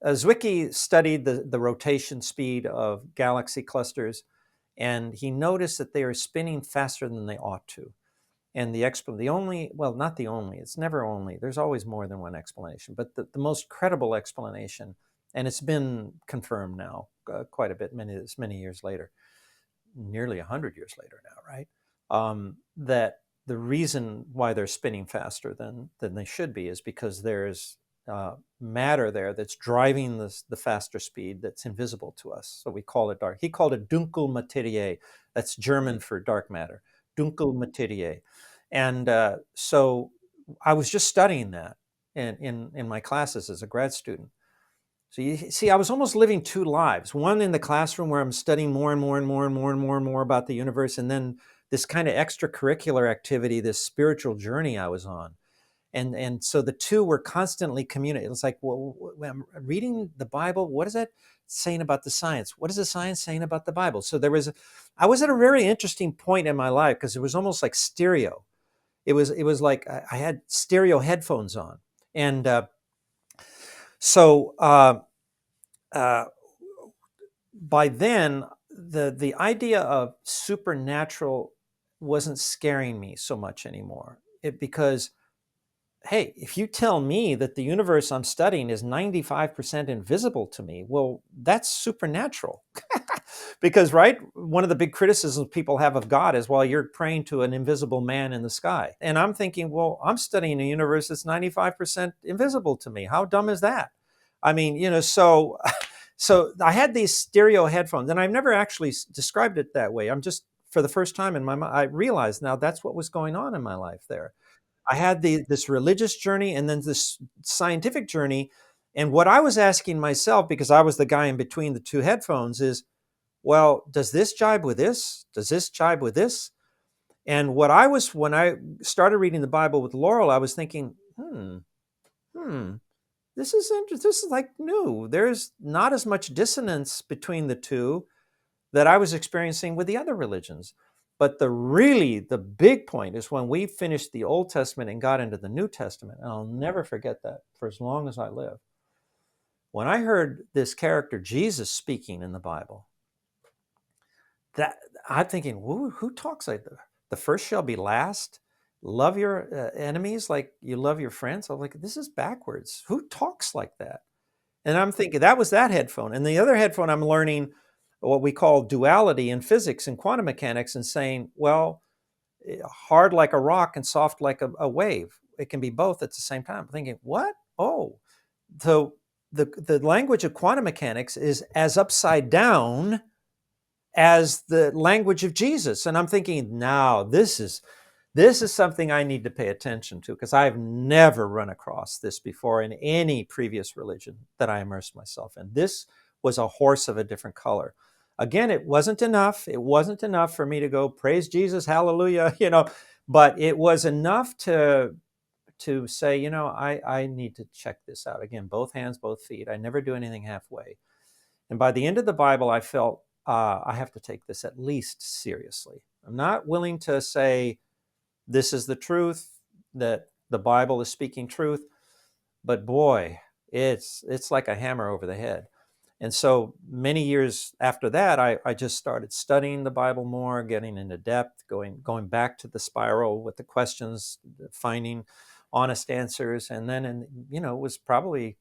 Zwicky studied the rotation speed of galaxy clusters, and he noticed that they are spinning faster than they ought to. And the only, well, not the only, it's never only, there's always more than one explanation, but the most credible explanation, and it's been confirmed now quite a bit, many years later, nearly 100 years later now, right? That the reason why they're spinning faster than they should be is because there's matter there that's driving the faster speed that's invisible to us. So we call it dark. He called it Dunkelmaterie. That's German for dark matter. Dunkelmaterie. And so I was just studying that in my classes as a grad student. So you see, I was almost living two lives. One in the classroom where I'm studying more and more and more and more and more and more about the universe, and then this kind of extracurricular activity, this spiritual journey I was on. And so the two were constantly communicating. It's like, well, when I'm reading the Bible, what is it saying about the science? What is the science saying about the Bible? So I was at a very interesting point in my life because it was almost like stereo. It was like I had stereo headphones on, and so by then the idea of supernatural wasn't scaring me so much anymore. Because hey, if you tell me that the universe I'm studying is 95% invisible to me, well, that's supernatural. Because, right, one of the big criticisms people have of God is, well, you're praying to an invisible man in the sky. And I'm thinking, well, I'm studying a universe that's 95% invisible to me. How dumb is that? I mean, so I had these stereo headphones, and I've never actually described it that way. I'm just, for the first time in my mind, I realized now that's what was going on in my life there. I had this religious journey and then this scientific journey. And what I was asking myself, because I was the guy in between the two headphones, is, well, does this jibe with this? Does this jibe with this? And when I started reading the Bible with Laurel, I was thinking, hmm, this is interesting. This is like new. There's not as much dissonance between the two that I was experiencing with the other religions. But the big point is when we finished the Old Testament and got into the New Testament, and I'll never forget that for as long as I live. When I heard this character, Jesus, speaking in the Bible, that I'm thinking, who talks like that? The first shall be last. Love your enemies like you love your friends. I'm like, this is backwards. Who talks like that? And I'm thinking that was that headphone. And the other headphone, I'm learning what we call duality in physics and quantum mechanics, and saying, well, hard like a rock and soft like a wave. It can be both at the same time. I'm thinking, what? Oh, so the language of quantum mechanics is as upside down as the language of Jesus. And I'm thinking, now this is something I need to pay attention to, because I've never run across this before in any previous religion that I immersed myself in. This was a horse of a different color. Again, it wasn't enough. It wasn't enough for me to go, praise Jesus, hallelujah, but it was enough to say, I need to check this out. Again, both hands, both feet. I never do anything halfway. And by the end of the Bible, I felt I have to take this at least seriously. I'm not willing to say this is the truth, that the Bible is speaking truth, but boy, it's like a hammer over the head. And so many years after that, I just started studying the Bible more, getting into depth, going back to the spiral with the questions, finding honest answers. And then, it was probably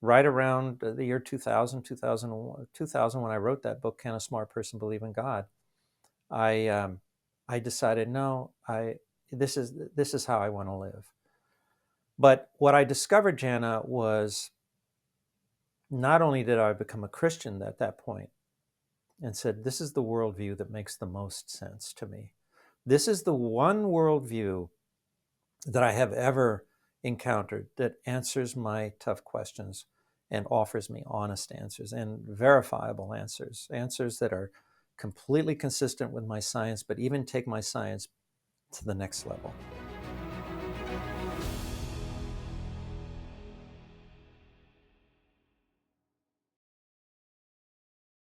right around the year 2000 when I wrote that book, Can a Smart Person Believe in God? I decided, no, this is how I want to live. But what I discovered, Jana, was not only did I become a Christian at that point and said, this is the worldview that makes the most sense to me. This is the one worldview that I have ever encountered that answers my tough questions and offers me honest answers and verifiable answers that are completely consistent with my science, but even take my science to the next level.